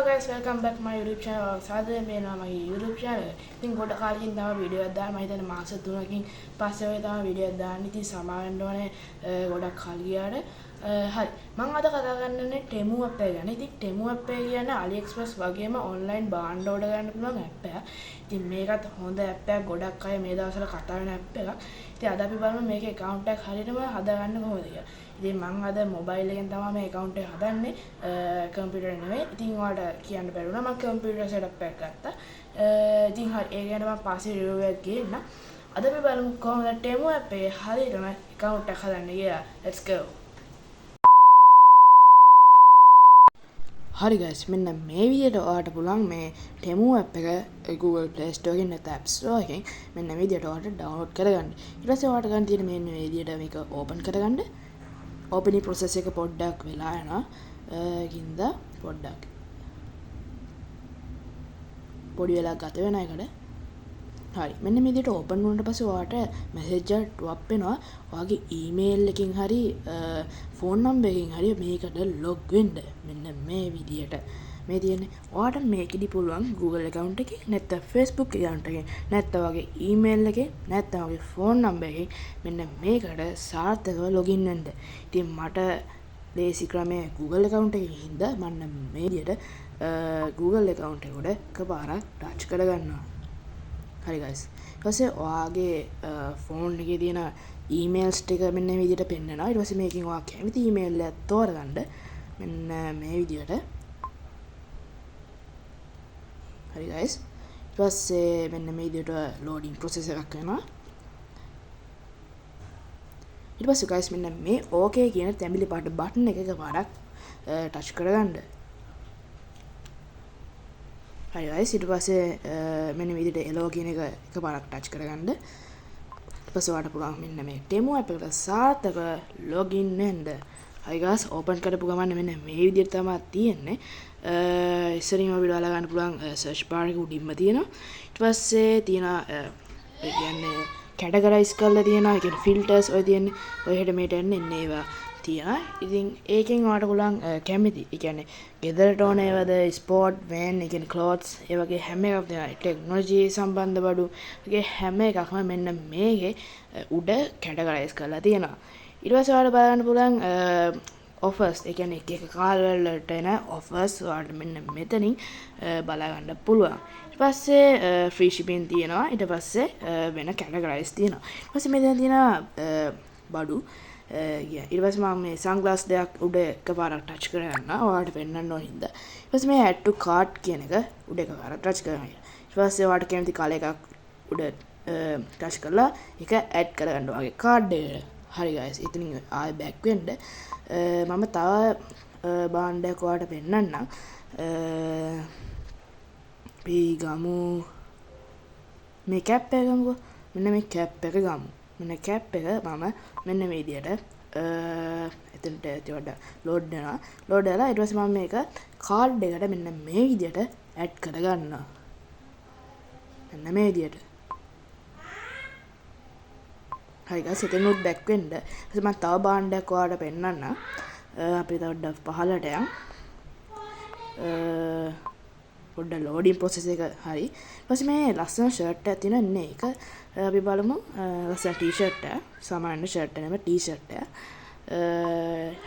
guys, welcome back to my YouTube channel. සාදරයෙන් මේනවා මගේ YouTube channel. ඉතින් ගොඩ කාලෙකින් තමයි වීඩියෝ එකක් දාන්න. මම හිතන්නේ මාස 3කින් පස්සේ වගේ තමයි වීඩියෝ එකක් දාන්න. ඉතින් සමාවෙන්න ඕනේ ගොඩක් කල් ගියාට. හරි. මම අද කතා කරන්නේ Temu app එක ගැන. ඉතින් Temu app එක කියන්නේ AliExpress වගේම online භාණ්ඩ order ගන්න පුළුවන් app එකක්. ඉතින් මේකත් හොඳ app එකක්. ගොඩක් අය මේ දවස්වල කතා වෙන app එකක්. ඉතින් අද අපි බලමු මේකේ account එකක් හරියටම හදාගන්න කොහොමද කියලා. ඉතින් මම අද මොබයිල් එකෙන් තමයි මේ account එක හදන්නේ. කම්පියුටර් නෙවෙයි. ඉතින් ඔයාලට කියන්න බැරුණා මම කම්පියුටර් setup එකක් ගත්තා. ඉතින් හරි ඒ ගැන මම පස්සේ review එකක් ගේන්න. අද අපි බලමු කොහොමද Temu app එකේ හරියටම account එකක් හදන්නේ කියලා. Let's go. හරි guys, මෙන්න මේ විදිහට ඔයාලට පුළුවන් මේ Temu app එක Google Play Store එකෙන් නැත්නම් App Store එකෙන් මෙන්න මේ විදිහට ඔයාලට download කරගන්න. ඊට පස්සේ ඔයාලට ගන්න තියෙන මේ විදිහට මේක open කරගන්න. opening process එක පොඩ්ඩක් වෙලා යනවා. කින්ද පොඩ්ඩක් පොඩි වෙලා ගත වෙන එකට. හරි. මෙන්න මේ විදිහට open වුණාට පස්සේ ඔයාලට message එකක් drop වෙනවා. ඔයාගේ email එකකින් හරි phone number එකකින් හරි මේකට log වෙන්න. මෙන්න මේ විදිහට. මේ තියෙන්නේ ඔයාලට මේකෙදි පුළුවන් Google account එකේ නැත්නම් Facebook account එකේ නැත්නම් වගේ email එකේ නැත්නම් වගේ phone number එකේ මෙන්න මේකට සාර්ථකව login වෙන්න. ඉතින් මට ලේසි ක්‍රමය Google account එකේ හින්දා මම මේ විදිහට Google account එකට එකපාරක් touch කරගන්නවා. හරි guys. ඊට පස්සේ ඔයාගේ phone එකේ තියෙන emails ටික මෙන්න මේ විදිහට පෙන්නනවා. ඊට පස්සේ මේකෙන් ඔයා කැමති email එක තෝරගන්න. මෙන්න මේ විදිහට. හරි guys. ඊට පස්සේ මෙන්න මේ විදිහට loading process එකක් වෙනවා. ඊට පස්සේ guys මෙන්න මේ okay කියන තැඹිලි පාට button එක එකපාරක් touch කරගන්න. හරි guys, ඊට පස්සේ මෙන්න මේ විදිහට hello කියන එක එකපාරක් touch කරගන්න. ඊට පස්සේ ඔයාලට පුළුවන් මෙන්න මේ Temu app එකට සාර්ථක login වෙන්න. හරි guys, open කරපු ගමන් මෙන්න මේ විදිහට තමයි තියෙන්නේ. ඉස්සරින්ම අපිට ඔයාලා ගන්න පුළුවන් search bar එක උඩින්ම තියෙනවා. ඊට පස්සේ තියෙනවා ඒ කියන්නේ categorize කරලා තියෙනවා. ඒ කියන්නේ filters ඔය තියෙන්නේ. ඔය හෙට මේට එන්නේ ඒවා තියෙනවා. ඉතින් ඒකෙන් ඔයාලට පුළුවන් කැමති. ඒ කියන්නේ ගෙදරට ඕන ඒවාද sport van, ඒ කියන්නේ clothes, ඒ වගේ හැම එකක්ම තියෙනවා. technology සම්බන්ධ බඩු වගේ හැම එකක්ම මෙන්න මේකේ උඩ categorize කරලා තියෙනවා. ඊට පස්සේ ඔයාලට බලන්න පුළුවන් offers, ඒ කියන්නේ එක කාල් වලට එන offers ඔයාලට මෙන්න මෙතනින් බලා ගන්න පුළුවන්. ඊට පස්සේ free shipping තියෙනවා. ඊට පස්සේ වෙන categorize තියෙනවා. ඊට පස්සේ මෙතන තියෙනවා බඩු. ඊට පස්සේ මම මේ sunglass දෙයක් උඩ එකපාරක් touch කරගන්නවා. ඔයාලට පෙන්වන්න ඕන හින්දා. ඊට පස්සේ මේ add to cart කියන එක උඩ එකපාරක් touch කරගන්නවා. ඊට පස්සේ ඔයාලට කැමති colour එකක් උඩ touch කරලා ඒක add කරගන්න ඔයාගේ card එකට. හරි guys, ඉතින් ආයෙ back වෙන්න මම තව භාණ්ඩයක් ඔයාලට පෙන්නන්නම්. අපි ගමු මේ cap එක ගමුකෝ. මෙන්න මේ cap එක ගමු. මෙන්න cap එක මම මෙන්න මේ විදියට එතනට ඒවට load වෙනවා. load වෙලා ඊට පස්සේ මම මේක card එකට මෙන්න මේ විදියට add කරගන්නවා. මෙන්න මේ විදියට. හරි guys, එතන උඩ back වෙන්න. ඊට මම තව භාණ්ඩයක් ඔයාලට පෙන්නන්න. අපි තව පහලට යමු. පොඩ්ඩ loading process එක හරි. ඊට පස්සේ මේ ලස්සන shirt එකක් තියෙන එක අපි බලමු. ලස්සන t-shirt එක. සාමාන්‍ය shirt එක නෙමෙයි t-shirt එක.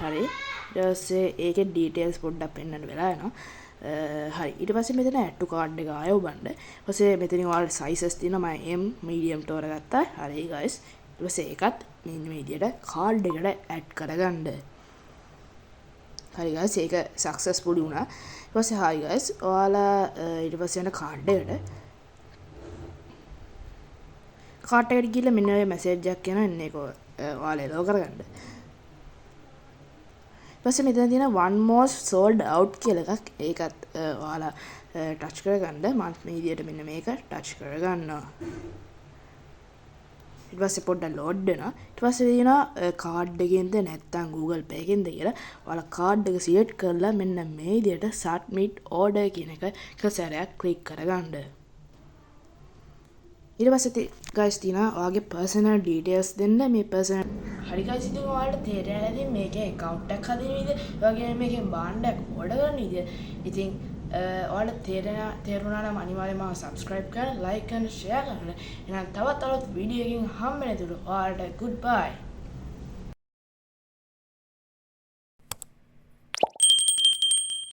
හරි. ඊට පස්සේ ඒකේ details පොඩ්ඩක් පෙන්වන්න වෙලා යනවා. හරි. ඊට පස්සේ මෙතන add to cart එක ආයෙ උබන්න. ඊට පස්සේ මෙතනින් ඔයාලට sizes තියෙනවා. මම M medium තෝරගත්තා. හරි guys. ඊට පස්සේ ඒකත් මෙන්න මේ විදියට card එකට add කරගන්න. හරි guys, ඒක successfully වුණා. ඊට පස්සේ හරි guys, ඔයාලා ඊට පස්සේ යන card එකට ගිහලා මෙන්න ඔය message එකක් එනවා. එන්නේ ඒක ඔයාලා ලෝ කරගන්න. ඊට පස්සේ මෙතන තියෙන one more sold out කියලා එකක්. ඒකත් ඔයාලා touch කරගන්න. මම මේ විදියට මෙන්න මේක touch කරගන්නවා. ඊට පස්සේ පොඩ්ඩක් load වෙනවා. ඊට පස්සේ තියෙනවා card එකෙන්ද නැත්නම් Google Pay එකෙන්ද කියලා. ඔයාලා card එක select කරලා මෙන්න මේ විදියට submit order කියන එක එක සැරයක් click කරගන්න. ඊට පස්සේ guys තියෙනවා ඔයාගේ personal details දෙන්න. මේ personal හරි guys, ඉතින් ඔයාලට තේරෙන්නේ නැති මේකේ account එකක් හදින විදිහ, වගේම මේකෙන් භාණ්ඩයක් order කරන විදිහ. ඉතින් ඔයාලට තේරුණා නම් අනිවාර්යයෙන්ම subscribe කරන්න, like කරන්න, share කරන්න. එහෙනම් තවත් අලුත් වීඩියෝ එකකින් හම්බ වෙනතුරු ඔයාලට goodbye.